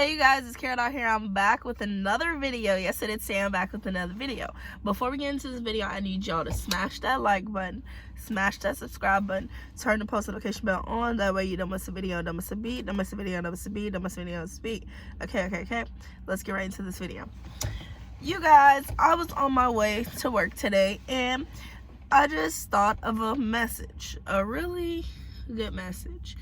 Hey you guys, it's Kerrad0ll here. I'm back with another video. Yes, I did say I'm back with another video. Before we get into this video, I need y'all to smash that like button, smash that subscribe button, turn the post notification bell on. That way you don't miss a video, don't miss a beat, don't miss a video, don't miss a beat, don't miss a video, don't miss a beat. Okay. Let's get right into this video. You guys, I was on my way to work today and I just thought of a message, a really good message.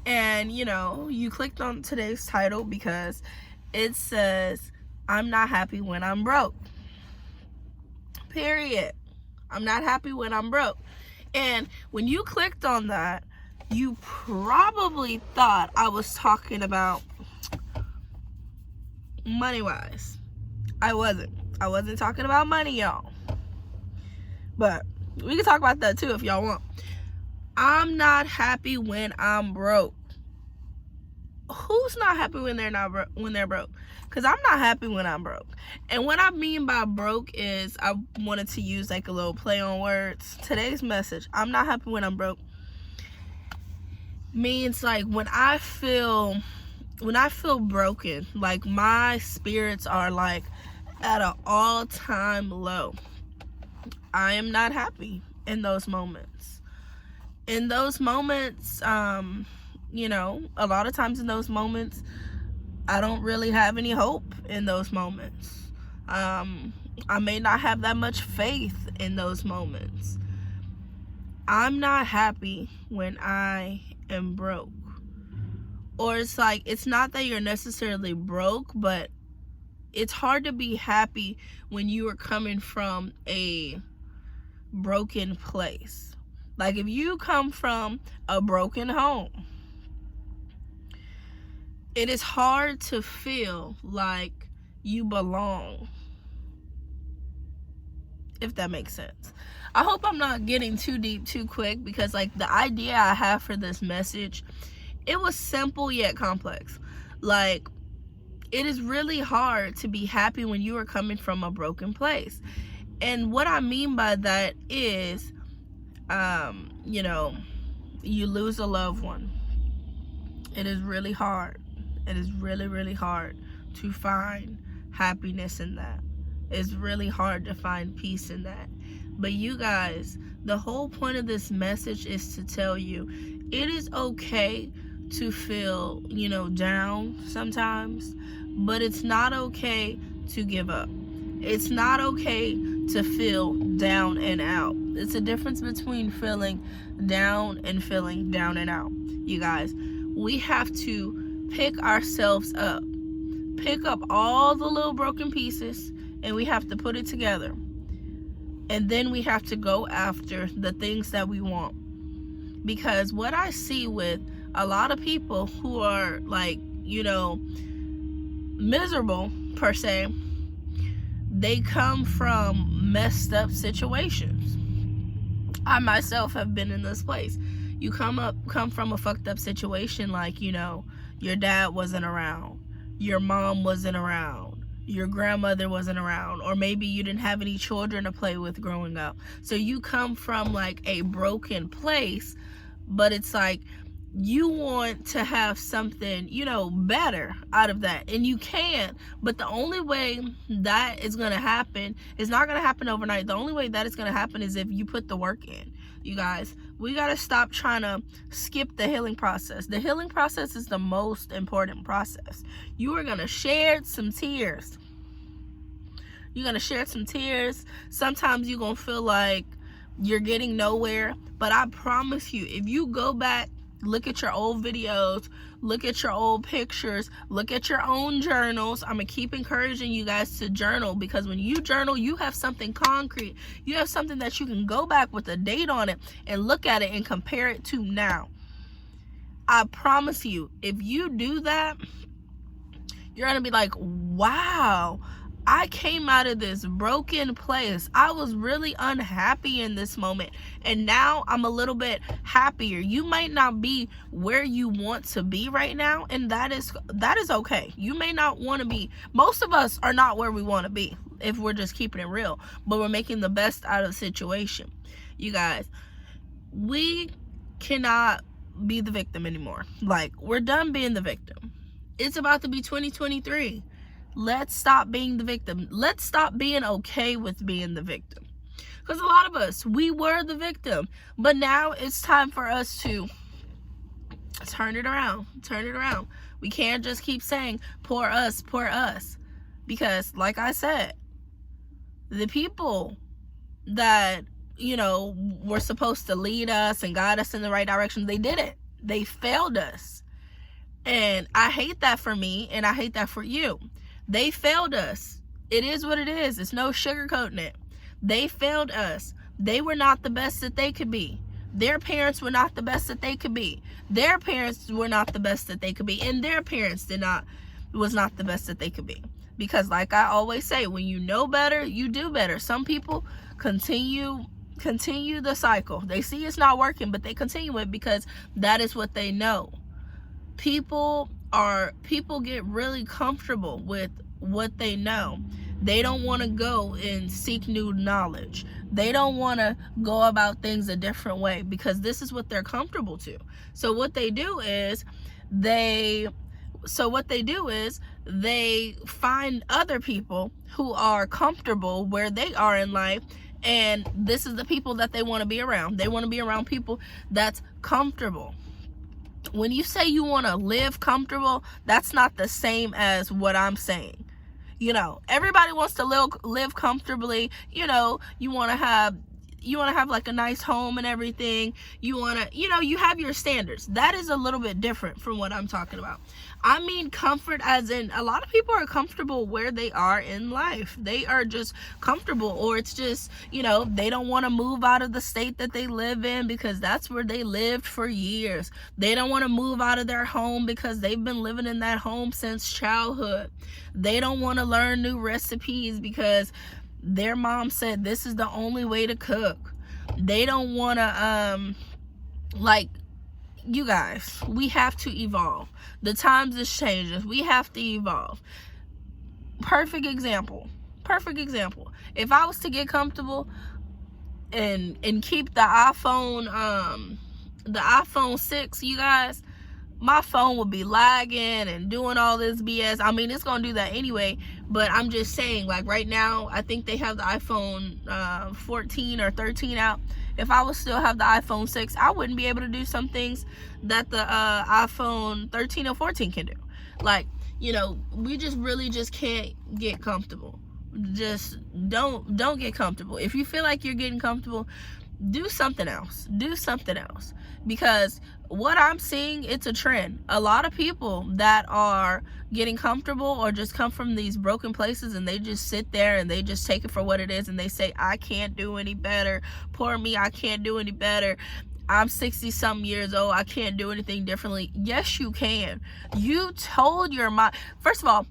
And you know, you clicked on today's title because it says, I'm not happy when I'm broke. Period. I'm not happy when I'm broke. And when you clicked on that, you probably thought I was talking about money-wise. I wasn't talking about money, y'all. But we can talk about that too if y'all want. I'm not happy when I'm broke. Who's not happy when they're broke? Because I'm not happy when I'm broke. And what I mean by broke is, I wanted to use like a little play on words. Today's message, I'm not happy when I'm broke, means like when I feel broken, like my spirits are like at an all-time low. I am not happy in those moments. In those moments, you know, a lot of times in those moments, I don't really have any hope in those moments. I may not have that much faith in those moments. I'm not happy when I am broke. Or it's like, it's not that you're necessarily broke, but it's hard to be happy when you are coming from a broken place. Like if you come from a broken home, it is hard to feel like you belong, if that makes sense. I hope I'm not getting too deep too quick, because like the idea I have for this message, it was simple yet complex. Like, it is really hard to be happy when you are coming from a broken place. And what I mean by that is, you know, you lose a loved one. It is really hard. It is really hard to find happiness in that. It's really hard to find peace in that. But you guys, the whole point of this message is to tell you it is okay to feel, you know, down sometimes, but it's not okay to give up. It's not okay to feel down and out. It's a difference between feeling down and feeling down and out. You guys, we have to pick ourselves up. Pick up all the little broken pieces and we have to put it together. And then we have to go after the things that we want. Because what I see with a lot of people who are like, you know, miserable per se, they come from messed up situations. I myself have been in this place. You come from a fucked up situation, like, you know, your dad wasn't around, your mom wasn't around, your grandmother wasn't around, or maybe you didn't have any children to play with growing up. So you come from like a broken place, but it's like you want to have something, you know, better out of that, and you can. But the only way that is going to happen is not going to happen overnight. The only way that is going to happen is if you put the work in. You guys, we got to stop trying to skip the healing process. The healing process is the most important process. You are going to shed some tears. You're going to shed some tears. Sometimes you're going to feel like you're getting nowhere, but I promise you, if you go back, look at your old videos, look at your old pictures, look at your own journals. I'm going to keep encouraging you guys to journal, because when you journal, you have something concrete. You have something that you can go back with a date on it and look at it and compare it to now. I promise you, if you do that, you're going to be like, wow, I came out of this broken place. I was really unhappy in this moment, and now I'm a little bit happier. You might not be where you want to be right now, and that is okay. You may not want to be. Most of us are not where we want to be, if we're just keeping it real, but we're making the best out of the situation. You guys, we cannot be the victim anymore. Like, we're done being the victim. It's about to be 2023. Let's stop being the victim. Let's stop being okay with being the victim. Because a lot of us, we were the victim. But now it's time for us to turn it around. Turn it around. We can't just keep saying, poor us, poor us. Because, like I said, the people that, you know, were supposed to lead us and guide us in the right direction, they didn't. They failed us. And I hate that for me, and I hate that for you. They failed us. It is what it is. It's no sugarcoating it. They failed us. They were not the best that they could be. Their parents were not the best that they could be. Their parents were not the best that they could be. And their parents was not the best that they could be. Because like I always say, when you know better, you do better. Some people continue the cycle. They see it's not working, but they continue it because that is what they know. People get really comfortable with what they know. They don't want to go and seek new knowledge. They don't want to go about things a different way because this is what they're comfortable to. So what they do is they find other people who are comfortable where they are in life, and this is the people that they want to be around. They want to be around people that's comfortable. When you say you want to live comfortable, that's not the same as what I'm saying. You know, everybody wants to live comfortably. You know, you want to have like a nice home and everything. You want to, you know, you have your standards. That is a little bit different from what I'm talking about. I mean comfort as in a lot of people are comfortable where they are in life. They are just comfortable, or it's just, you know, they don't want to move out of the state that they live in because that's where they lived for years. They don't want to move out of their home because they've been living in that home since childhood. They don't want to learn new recipes because their mom said this is the only way to cook. They don't want to like, you guys, we have to evolve. The times is changing. We have to evolve. Perfect example. If I was to get comfortable and keep the iPhone 6, you guys, my phone would be lagging and doing all this BS. I mean, it's gonna do that anyway, but I'm just saying, like right now, I think they have the iPhone 14 or 13 out. If I would still have the iPhone 6, I wouldn't be able to do some things that the iPhone 13 or 14 can do. Like, you know, we just really just can't get comfortable. Just don't get comfortable. If you feel like you're getting comfortable, do something else. Because what I'm seeing, it's a trend. A lot of people that are getting comfortable or just come from these broken places and they just sit there and they just take it for what it is and they say, I can't do any better. Poor me, I can't do any better. I'm 60-something years old. I can't do anything differently. Yes, you can. You told your mind. First of all,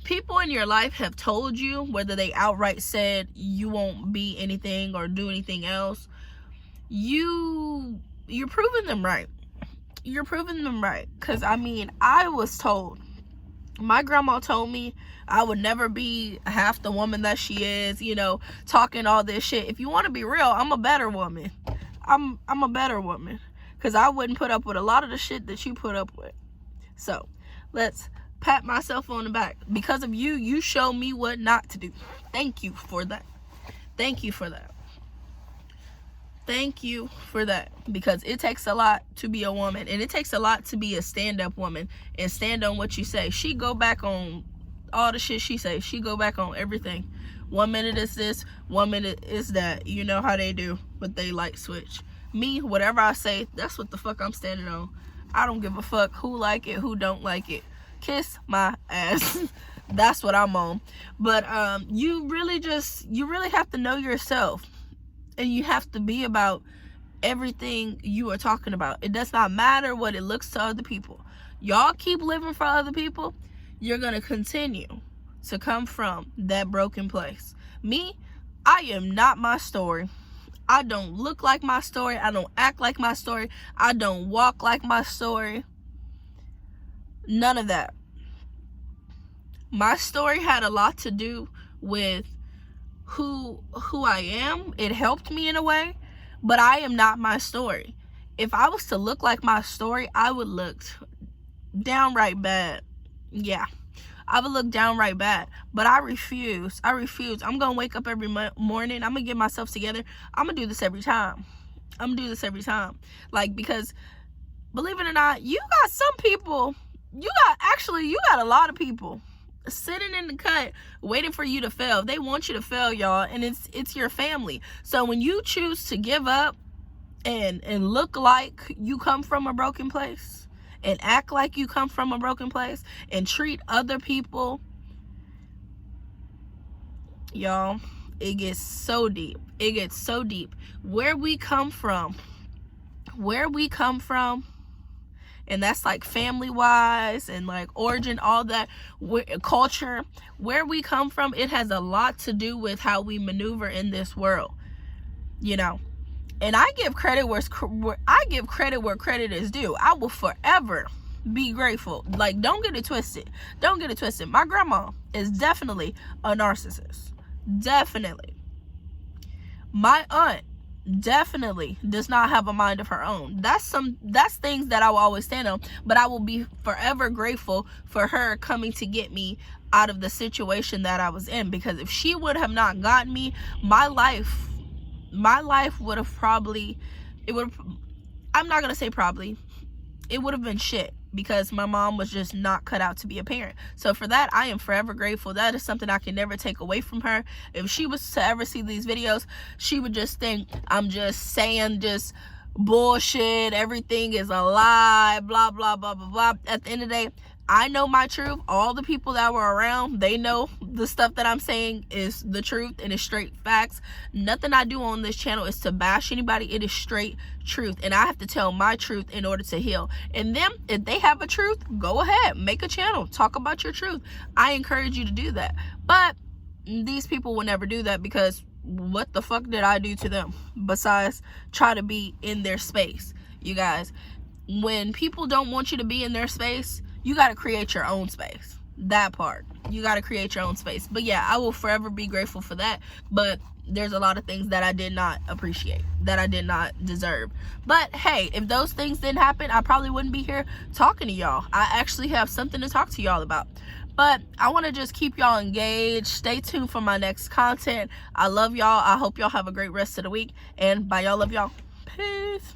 people in your life have told you, whether they outright said you won't be anything or do anything else, you're proving them right. You're proving them right. Because, I mean, I was told. My grandma told me I would never be half the woman that she is, you know, talking all this shit. If you want to be real, I'm a better woman. I'm a better woman. Because I wouldn't put up with a lot of the shit that you put up with. So, let's pat myself on the back. Because of you, you show me what not to do. Thank you for that. Thank you for that. Thank you for that, because it takes a lot to be a woman, and it takes a lot to be a stand-up woman and stand on what you say. She go back on all the shit she say. She go back on everything. 1 minute is this, 1 minute is that. You know how they do, but they light switch. Me, whatever I say, that's what the fuck I'm standing on. I don't give a fuck who like it, who don't like it. Kiss my ass. That's what I'm on. But you really have to know yourself. And you have to be about everything you are talking about. It does not matter what it looks to other people. Y'all keep living for other people, you're going to continue to come from that broken place. Me, I am not my story. I don't look like my story. I don't act like my story. I don't walk like my story. None of that. My story had a lot to do with who I am. It helped me in a way, but I am not my story. If I was to look like my story, I would look downright bad. Yeah, I would look downright bad, but I refuse. I'm gonna wake up every morning. I'm gonna get myself together. I'm gonna do this every time. Like, because believe it or not, you got some people, you got a lot of people sitting in the cut waiting for you to fail. They want you to fail, y'all, and it's your family. So when you choose to give up and look like you come from a broken place and act like you come from a broken place and treat other people, y'all, it gets so deep. Where we come from, and that's like family wise and like origin, all that, culture, where we come from, it has a lot to do with how we maneuver in this world, you know. And I give credit where credit is due. I will forever be grateful. Like, don't get it twisted. My grandma is definitely a narcissist. Definitely. My aunt definitely does not have a mind of her own. That's things that I will always stand on, but I will be forever grateful for her coming to get me out of the situation that I was in, because if she would have not gotten me, my life would have I'm not gonna say probably, it would have been shit, because my mom was just not cut out to be a parent. So for that, I am forever grateful. That is something I can never take away from her. If she was to ever see these videos, she would just think I'm just saying just bullshit, everything is a lie, blah blah blah blah blah. At the end of the day, I know my truth. All the people that were around, they know the stuff that I'm saying is the truth and it's straight facts. Nothing I do on this channel is to bash anybody. It is straight truth, and I have to tell my truth in order to heal. And them, if they have a truth, go ahead, make a channel, talk about your truth. I encourage you to do that. But these people will never do that, because what the fuck did I do to them besides try to be in their space? You guys, when people don't want you to be in their space, you got to create your own space. That part, you got to create your own space. But yeah, I will forever be grateful for that. But there's a lot of things that I did not appreciate, that I did not deserve. But hey, if those things didn't happen, I probably wouldn't be here talking to y'all. I actually have something to talk to y'all about. But I want to just keep y'all engaged. Stay tuned for my next content. I love y'all. I hope y'all have a great rest of the week. And bye, y'all. Love y'all. Peace.